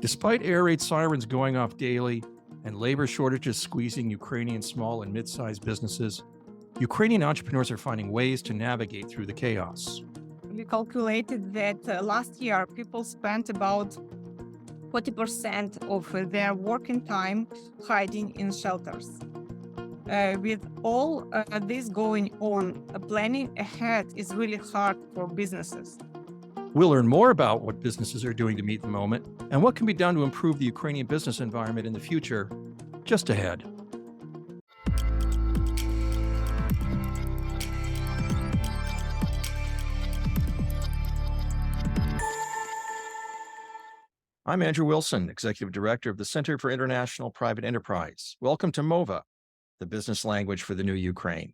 Despite air raid sirens going off daily and labor shortages squeezing Ukrainian small and mid-sized businesses, Ukrainian entrepreneurs are finding ways to navigate through the chaos. We calculated that last year people spent about 40% of their working time hiding in shelters. With all this going on, planning ahead is really hard for businesses. We'll learn more about what businesses are doing to meet the moment and what can be done to improve the Ukrainian business environment in the future, just ahead. I'm Andrew Wilson, Executive Director of the Center for International Private Enterprise. Welcome to MOVA, the business language for the new Ukraine,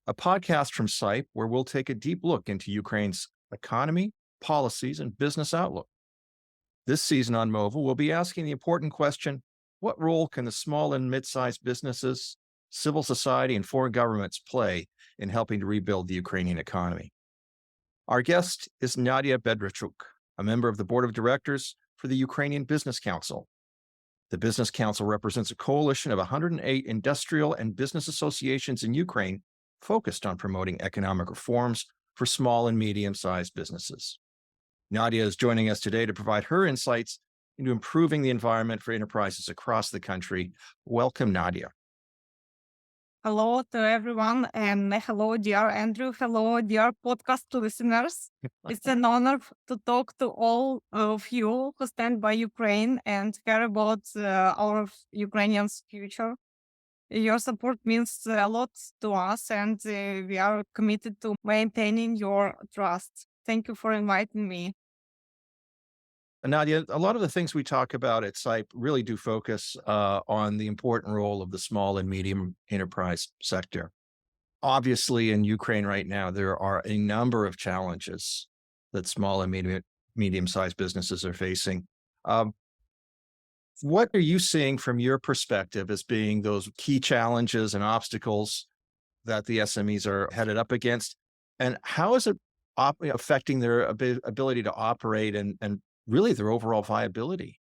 a podcast from SIPE where we'll take a deep look into Ukraine's economy, policies, and business outlook. This season on MOVA, we'll be asking the important question, what role can the small and mid-sized businesses, civil society, and foreign governments play in helping to rebuild the Ukrainian economy? Our guest is Nadiya Bedrychuk, a member of the Board of Directors for the Ukrainian Business Council. The Business Council represents a coalition of 108 industrial and business associations in Ukraine focused on promoting economic reforms for small and medium-sized businesses. Nadiya is joining us today to provide her insights into improving the environment for enterprises across the country. Welcome, Nadiya. Hello to everyone, and hello, dear Andrew. Hello, dear podcast listeners. It's an honor to talk to all of you who stand by Ukraine and care about our Ukrainians' future. Your support means a lot to us, and we are committed to maintaining your trust. Thank you for inviting me. Nadiya, a lot of the things we talk about at SIPE really do focus on the important role of the small and medium enterprise sector. Obviously, in Ukraine right now, there are a number of challenges that small and medium-sized businesses are facing. What are you seeing from your perspective as being those key challenges and obstacles that the SMEs are headed up against? And how is it affecting their ability to operate and really their overall viability?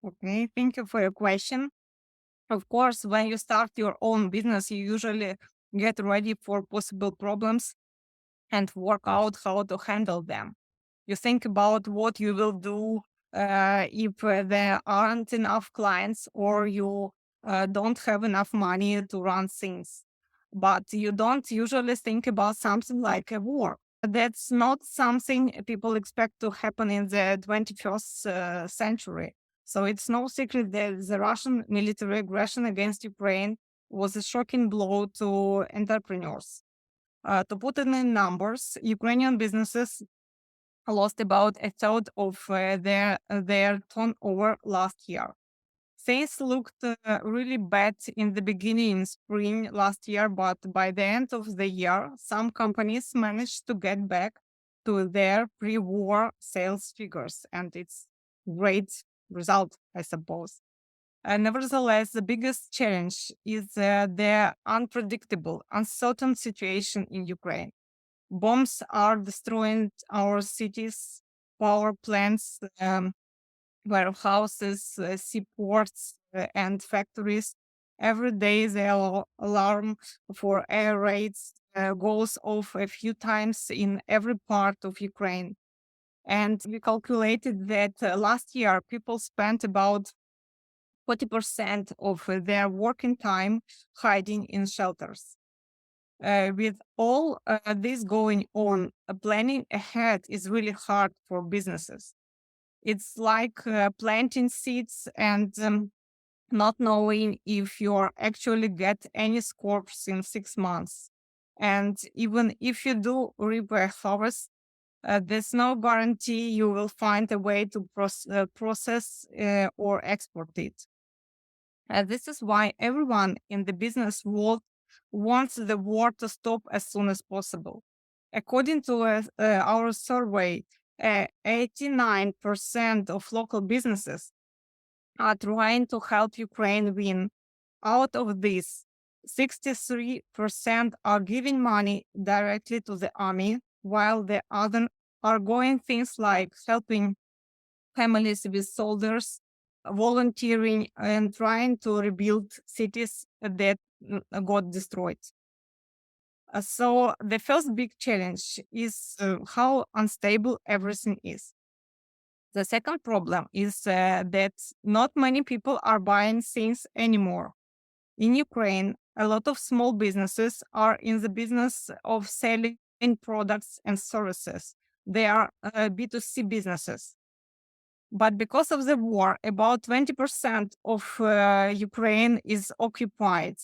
Okay, thank you for your question. Of course, when you start your own business, you usually get ready for possible problems and work out how to handle them. You think about what you will do if there aren't enough clients or you don't have enough money to run things. But you don't usually think about something like a war. That's not something people expect to happen in the 21st century. So it's no secret that the Russian military aggression against Ukraine was a shocking blow to entrepreneurs. To put it in numbers, Ukrainian businesses lost about a third of their turnover last year. Things looked really bad in the beginning in spring last year, but by the end of the year, some companies managed to get back to their pre-war sales figures, and it's great result, I suppose. Nevertheless, the biggest challenge is the unpredictable, uncertain situation in Ukraine. Bombs are destroying our cities, power plants, warehouses, seaports, and factories. Every day, the alarm for air raids goes off a few times in every part of Ukraine. And we calculated that last year, people spent about 40% of their working time hiding in shelters. With all this going on, planning ahead is really hard for businesses. It's like planting seeds and not knowing if you actually get any scraps in 6 months. And even if you do reap a harvest, there's no guarantee you will find a way to process or export it. This is why everyone in the business world wants the war to stop as soon as possible. According to our survey, 89% of local businesses are trying to help Ukraine win. Out of this, 63% are giving money directly to the army, while the other are going things like helping families with soldiers, volunteering and trying to rebuild cities that got destroyed. So the first big challenge is how unstable everything is. The second problem is that not many people are buying things anymore. In Ukraine, a lot of small businesses are in the business of selling products and services. They are B2C businesses. But because of the war, about 20% of Ukraine is occupied,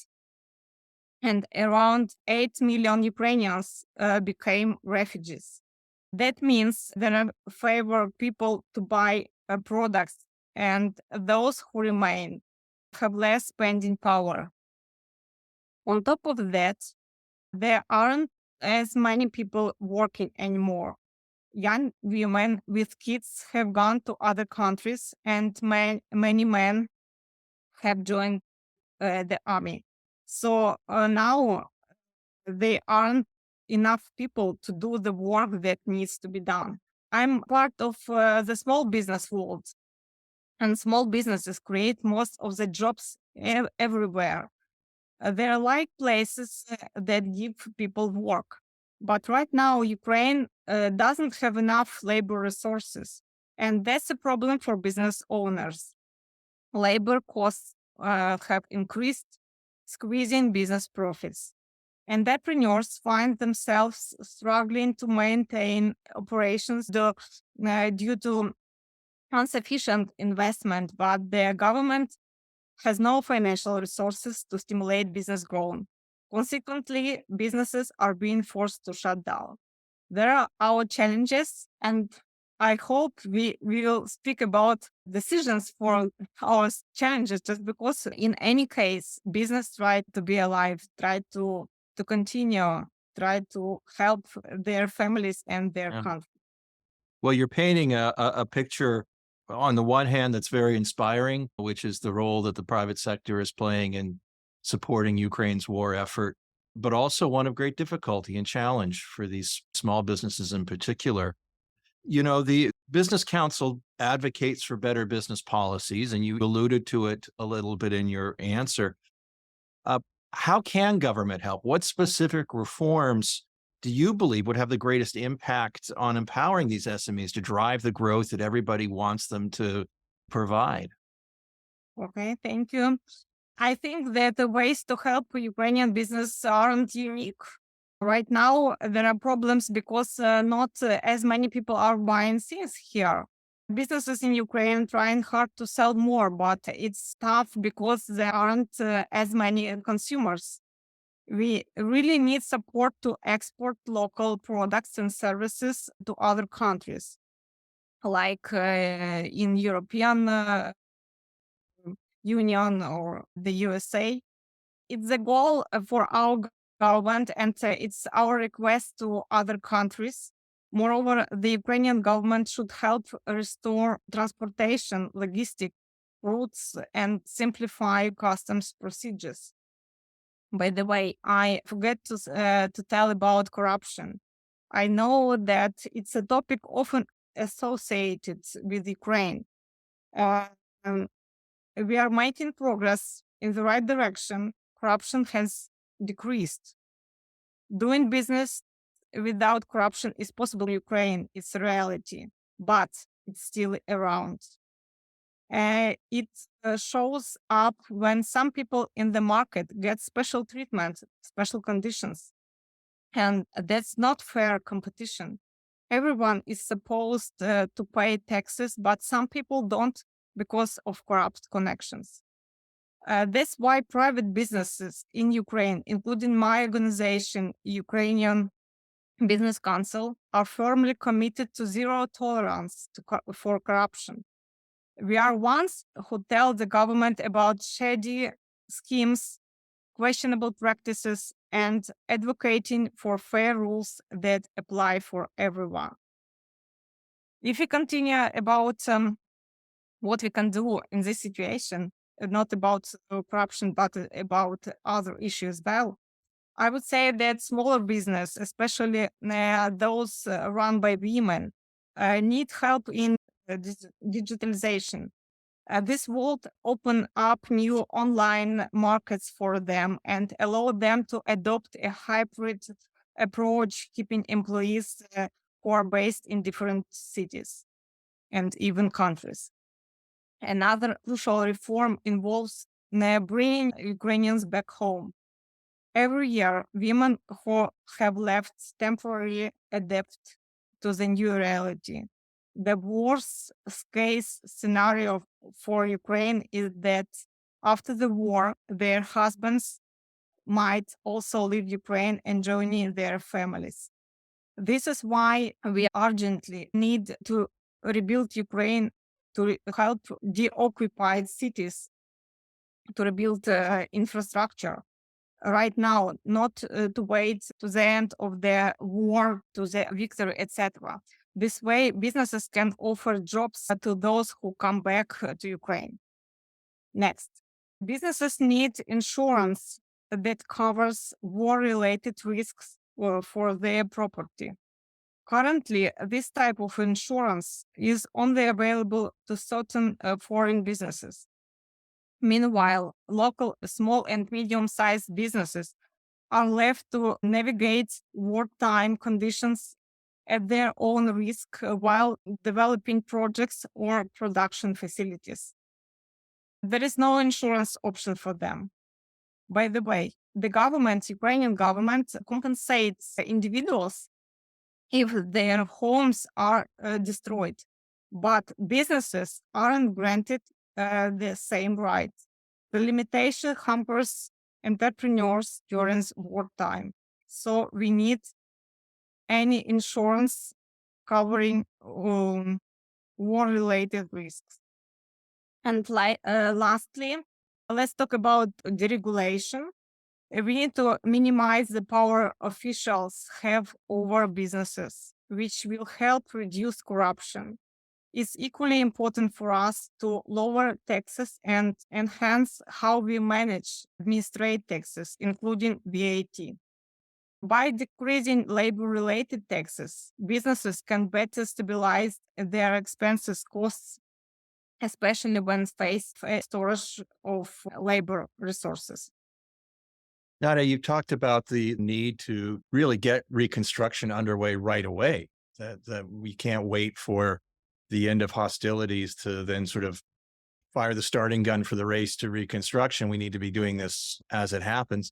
and around 8 million Ukrainians became refugees. That means there are fewer people to buy products, and those who remain have less spending power. On top of that, there aren't as many people working anymore. Young women with kids have gone to other countries, and many men have joined the army. So now there aren't enough people to do the work that needs to be done. I'm part of the small business world, and small businesses create most of the jobs everywhere. They're like places that give people work. But right now, Ukraine doesn't have enough labor resources. And that's a problem for business owners. Labor costs have increased, squeezing business profits. Entrepreneurs find themselves struggling to maintain operations due to insufficient investment, but the government has no financial resources to stimulate business growth. Consequently, businesses are being forced to shut down. There are our challenges, and I hope we will speak about decisions for our challenges, just because in any case, business try to be alive, try to continue, try to help their families and their Yeah. country. Well, you're painting a picture on the one hand that's very inspiring, which is the role that the private sector is playing in supporting Ukraine's war effort, but also one of great difficulty and challenge for these small businesses in particular. You know, the Business Council advocates for better business policies, and you alluded to it a little bit in your answer. Uh, how can government help? What specific reforms do you believe would have the greatest impact on empowering these SMEs to drive the growth that everybody wants them to provide? Okay, thank you. I think that the ways to help Ukrainian business aren't unique. Right now, there are problems because not as many people are buying things here. Businesses in Ukraine trying hard to sell more, but it's tough because there aren't as many consumers. We really need support to export local products and services to other countries, like in European Union or the USA. It's a goal for our government, and it's our request to other countries. Moreover, the Ukrainian government should help restore transportation, logistic routes, and simplify customs procedures. By the way, I forget to tell about corruption. I know that it's a topic often associated with Ukraine. Uh, um, we are making progress in the right direction. Corruption has decreased. Doing business without corruption is possible in Ukraine. It's a reality, but it's still around. It shows up when some people in the market get special treatment, special conditions, and that's not fair competition. Everyone is supposed to pay taxes, but some people don't because of corrupt connections. That's why private businesses in Ukraine, including my organization, Ukrainian Business Council, are firmly committed to zero tolerance for corruption. We are ones who tell the government about shady schemes, questionable practices, and advocating for fair rules that apply for everyone. If we continue about what we can do in this situation, not about corruption, but about other issues as well, I would say that smaller business, especially those run by women, need help in digitalization. This would open up new online markets for them and allow them to adopt a hybrid approach, keeping employees who are based in different cities and even countries. Another crucial reform involves bringing Ukrainians back home. Every year, women who have left temporarily adapt to the new reality. The worst case scenario for Ukraine is that after the war, their husbands might also leave Ukraine and join in their families. This is why we urgently need to rebuild Ukraine, to help deoccupied cities, to rebuild infrastructure right now, not to wait to the end of the war, to the victory, etc. This way, businesses can offer jobs to those who come back to Ukraine. Next, businesses need insurance that covers war-related risks for their property. Currently, this type of insurance is only available to certain foreign businesses. Meanwhile, local small and medium-sized businesses are left to navigate wartime conditions at their own risk while developing projects or production facilities. There is no insurance option for them. By the way, the Ukrainian government compensates individuals if their homes are destroyed, but businesses aren't granted the same rights. The limitation hampers entrepreneurs during wartime. So we need any insurance covering war-related risks. And lastly, let's talk about deregulation. We need to minimize the power officials have over businesses, which will help reduce corruption. It's equally important for us to lower taxes and enhance how we manage administrate taxes, including VAT. By decreasing labor-related taxes, businesses can better stabilize their expenses costs, especially when faced with storage of labor resources. Nada, you talked about the need to really get reconstruction underway right away, that we can't wait for the end of hostilities to then sort of fire the starting gun for the race to reconstruction. We need to be doing this as it happens.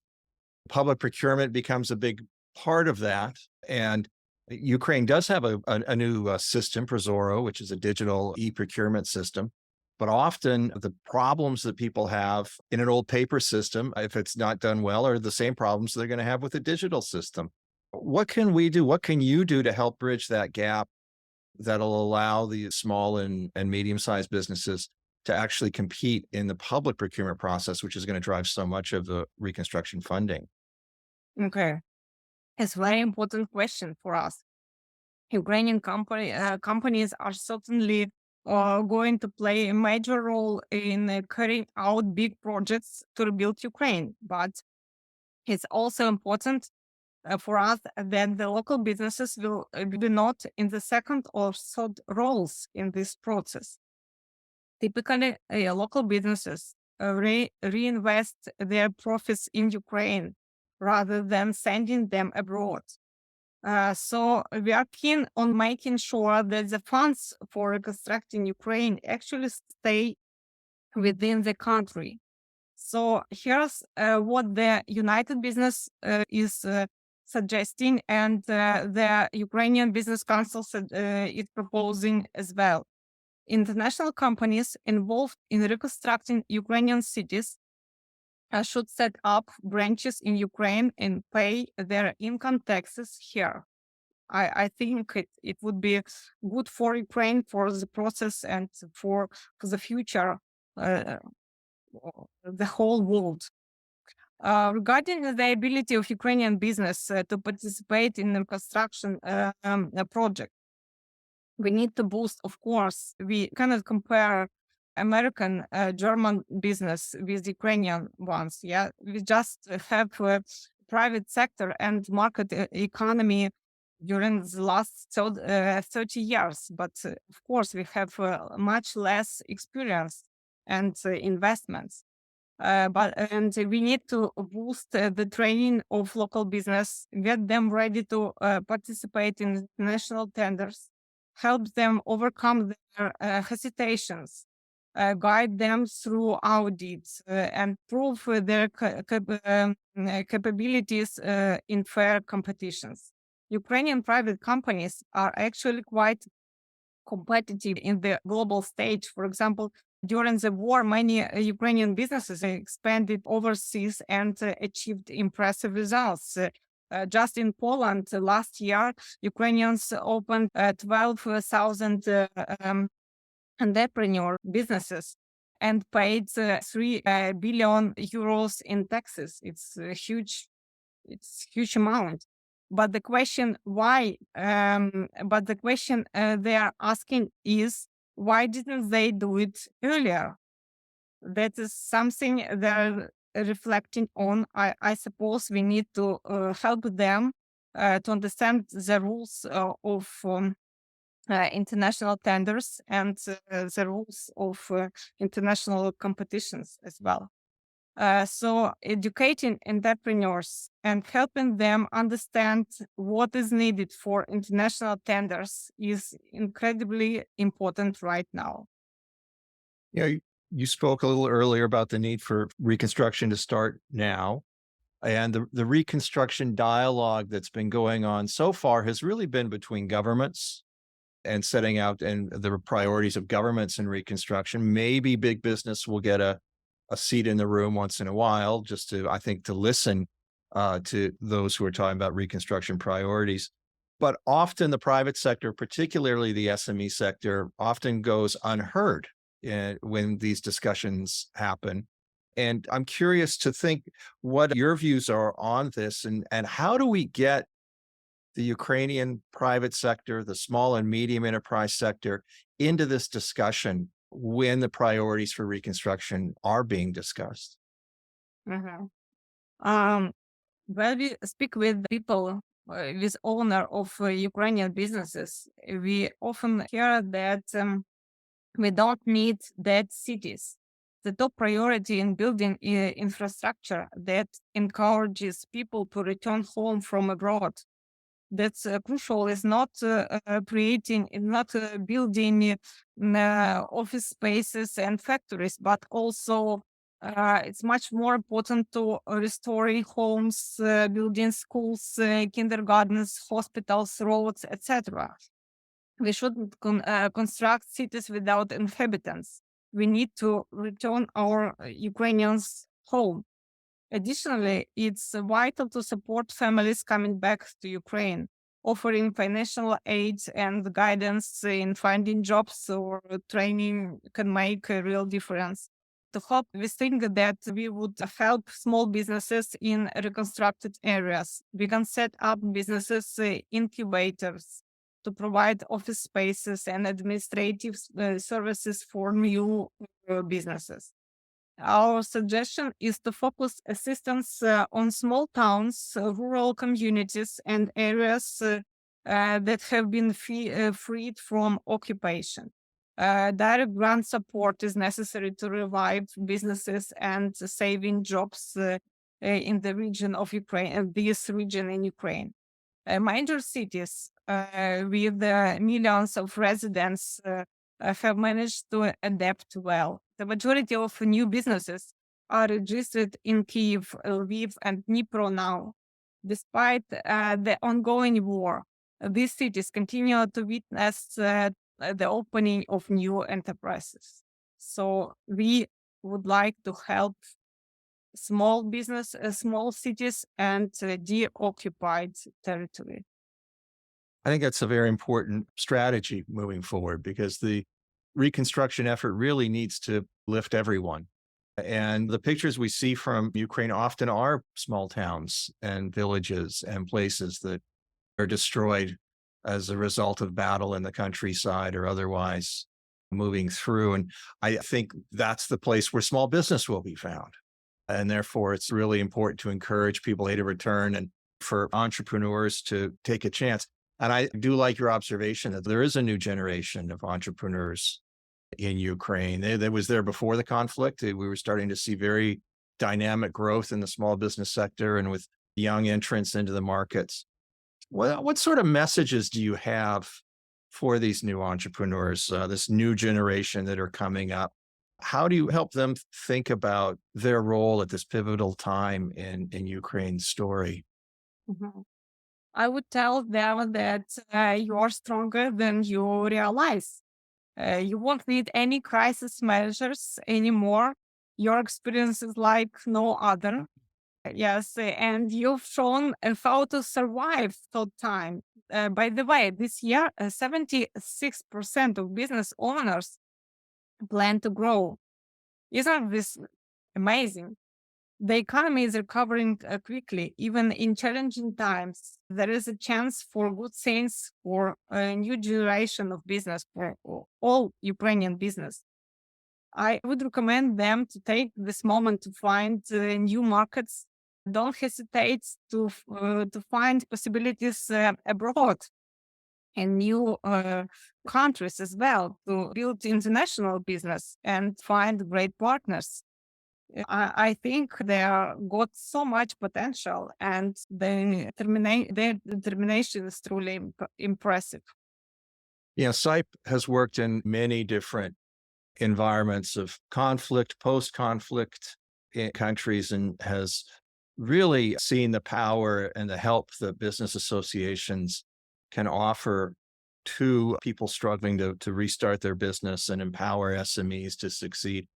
Public procurement becomes a big part of that. And Ukraine does have a new system, Prozoro, which is a digital e-procurement system. But often the problems that people have in an old paper system, if it's not done well, are the same problems they're going to have with a digital system. What can we do? What can you do to help bridge that gap that'll allow the small and medium-sized businesses to actually compete in the public procurement process, which is going to drive so much of the reconstruction funding? Okay, it's a very important question for us. Ukrainian companies are certainly going to play a major role in carrying out big projects to rebuild Ukraine. But it's also important for us that the local businesses will be not in the second or third roles in this process. Typically, local businesses reinvest their profits in Ukraine rather than sending them abroad. So we are keen on making sure that the funds for reconstructing Ukraine actually stay within the country. So here's what the United Business is suggesting, and the Ukrainian Business Council is proposing as well. International companies involved in reconstructing Ukrainian cities should set up branches in Ukraine and pay their income taxes here. I think it would be good for Ukraine, for the process, and for the future, the whole world. Regarding the ability of Ukrainian business to participate in the construction project, we need to boost, of course. We cannot compare American, German business with Ukrainian ones. Yeah, we just have private sector and market economy during the last 30 years. But of course, we have much less experience and investments. And we need to boost the training of local business, get them ready to participate in national tenders, help them overcome their hesitations, guide them through audits, and prove their capabilities in fair competitions. Ukrainian private companies are actually quite competitive in the global stage. For example, during the war, many Ukrainian businesses expanded overseas and achieved impressive results. Just in Poland last year, Ukrainians opened 12,000 entrepreneur businesses and paid 3 billion euros in taxes. It's huge amount. But the question they are asking is, why didn't they do it earlier? That is something they're reflecting on. I suppose we need to help them to understand the rules of international tenders and the rules of international competitions as well. So educating entrepreneurs and helping them understand what is needed for international tenders is incredibly important right now. You spoke a little earlier about the need for reconstruction to start now. And the reconstruction dialogue that's been going on so far has really been between governments and setting out and the priorities of governments in reconstruction. Maybe big business will get a seat in the room once in a while, just to, I think, to listen to those who are talking about reconstruction priorities. But often the private sector, particularly the SME sector, often goes unheard when these discussions happen. And I'm curious to think what your views are on this, and how do we get the Ukrainian private sector, the small and medium enterprise sector, into this discussion when the priorities for reconstruction are being discussed? Mhm. Um, when we speak with people, with owner of Ukrainian businesses, we often hear that we don't need dead cities. The top priority in building infrastructure that encourages people to return home from abroad. That's crucial. Is not not building office spaces and factories, but also it's much more important to restoring homes, building schools, kindergartens, hospitals, roads, etc. We shouldn't construct cities without inhabitants. We need to return our Ukrainians home. Additionally, it's vital to support families coming back to Ukraine, offering financial aid and guidance in finding jobs or training can make a real difference. To help, we think that we would help small businesses in reconstructed areas. We can set up businesses incubators to provide office spaces and administrative services for new businesses. Our suggestion is to focus assistance on small towns, rural communities, and areas that have been freed from occupation. Direct grant support is necessary to revive businesses and saving jobs in the region of Ukraine, this region in Ukraine. Major cities with millions of residents have managed to adapt well. The majority of new businesses are registered in Kyiv, Lviv, and Dnipro now. Despite the ongoing war, these cities continue to witness the opening of new enterprises. So we would like to help small business, small cities, and deoccupied territory. I think that's a very important strategy moving forward because the reconstruction effort really needs to lift everyone. And the pictures we see from Ukraine often are small towns and villages and places that are destroyed as a result of battle in the countryside or otherwise moving through. And I think that's the place where small business will be found. And therefore, it's really important to encourage people to return and for entrepreneurs to take a chance. And I do like your observation that there is a new generation of entrepreneurs in Ukraine. They was there before the conflict. We were starting to see very dynamic growth in the small business sector and with young entrants into the markets. What sort of messages do you have for these new entrepreneurs, this new generation that are coming up? How do you help them think about their role at this pivotal time in Ukraine's story? Mhm. I would tell them that you're stronger than you realize. You won't need any crisis measures anymore. Your experience is like no other. Yes, and you've shown how to survive that time. By the way, this year, 76% of business owners plan to grow. Isn't this amazing? The economy is recovering quickly, even in challenging times. There is a chance for good things for a new generation of business, for all Ukrainian business. I would recommend them to take this moment to find new markets. Don't hesitate to find possibilities abroad and new countries as well to build international business and find great partners. I think they are got so much potential, and their determination is truly impressive. SIPE has worked in many different environments of conflict, post conflict in countries, and has really seen the power and the help that business associations can offer to people struggling to restart their business and empower SMEs to succeed.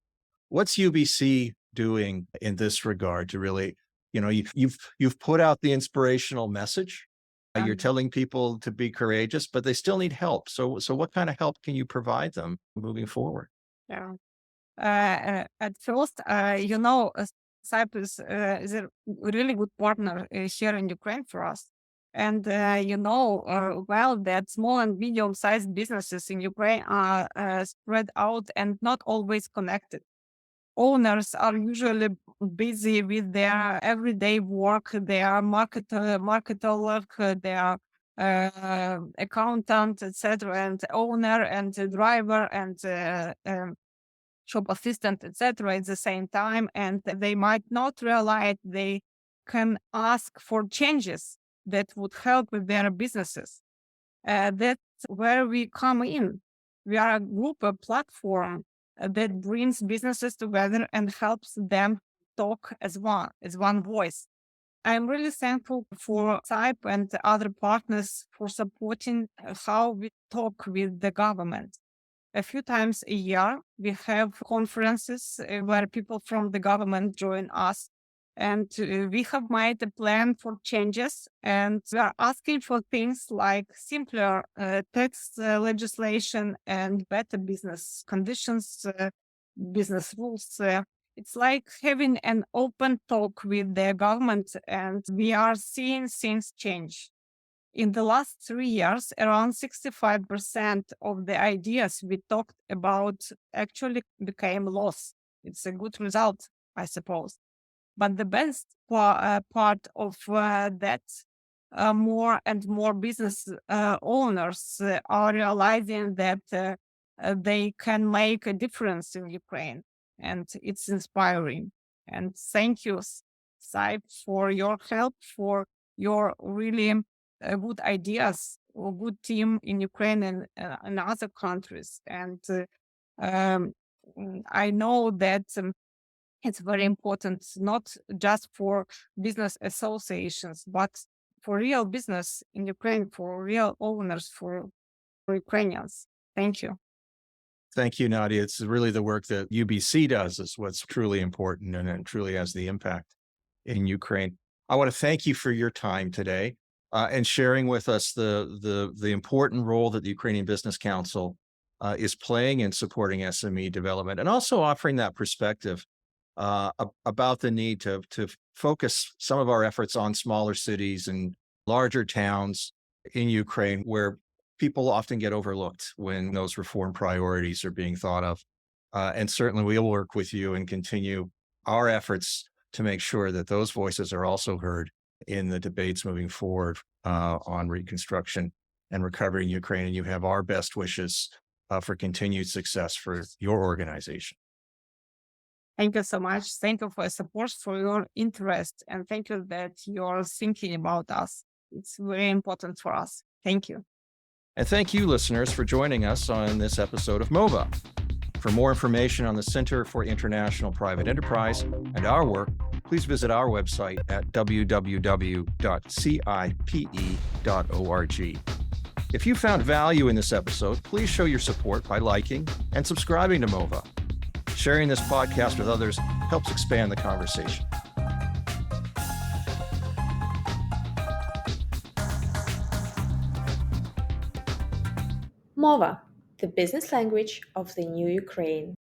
What's UBC doing in this regard to really, you've put out the inspirational message. You're Um, telling people to be courageous, but they still need help. So what kind of help can you provide them moving forward? yeah. At first, Cyprus is a really good partner here in Ukraine for us. And well that small and medium-sized businesses in Ukraine are spread out and not always connected. Owners are usually busy with their everyday work, their marketer, their accountant, etc., and owner and driver and shop assistant, etc., at the same time, and they might not realize they can ask for changes that would help with their businesses. That's where we come in. We are a group, a platform that brings businesses together and helps them talk as one voice. I'm really thankful for SIPE and the other partners for supporting how we talk with the government. A few times a year, we have conferences where people from the government join us. And we have made a plan for changes. And we are asking for things like simpler tax legislation and better business conditions, business rules. It's like having an open talk with the government, and we are seeing things change. In the last 3 years, around 65% of the ideas we talked about actually became laws. It's a good result, I suppose. But the best part of that, more and more business owners are realizing that they can make a difference in Ukraine, and it's inspiring. And thank you, Saib, for your help, for your really good ideas, or good team in Ukraine and other countries. And um, I know that it's very important, not just for business associations, but for real business in Ukraine, for real owners, for Ukrainians. Thank you. Thank you, Nadia. It's really the work that UBC does is what's truly important and it truly has the impact in Ukraine. I want to thank you for your time today and sharing with us the important role that the Ukrainian Business Council is playing in supporting SME development, and also offering that perspective about the need to focus some of our efforts on smaller cities and larger towns in Ukraine, where people often get overlooked when those reform priorities are being thought of. And certainly we'll work with you and continue our efforts to make sure that those voices are also heard in the debates moving forward on reconstruction. and recovering Ukraine. And you have our best wishes for continued success for your organization. Thank you so much. Thank you for your support, for your interest, and thank you that you're thinking about us. It's very important for us. Thank you. And thank you, listeners, for joining us on this episode of MOVA. For more information on the Center for International Private Enterprise and our work, please visit our website at www.cipe.org. If you found value in this episode, please show your support by liking and subscribing to MOVA. Sharing this podcast with others helps expand the conversation. Mova, the business language of the new Ukraine.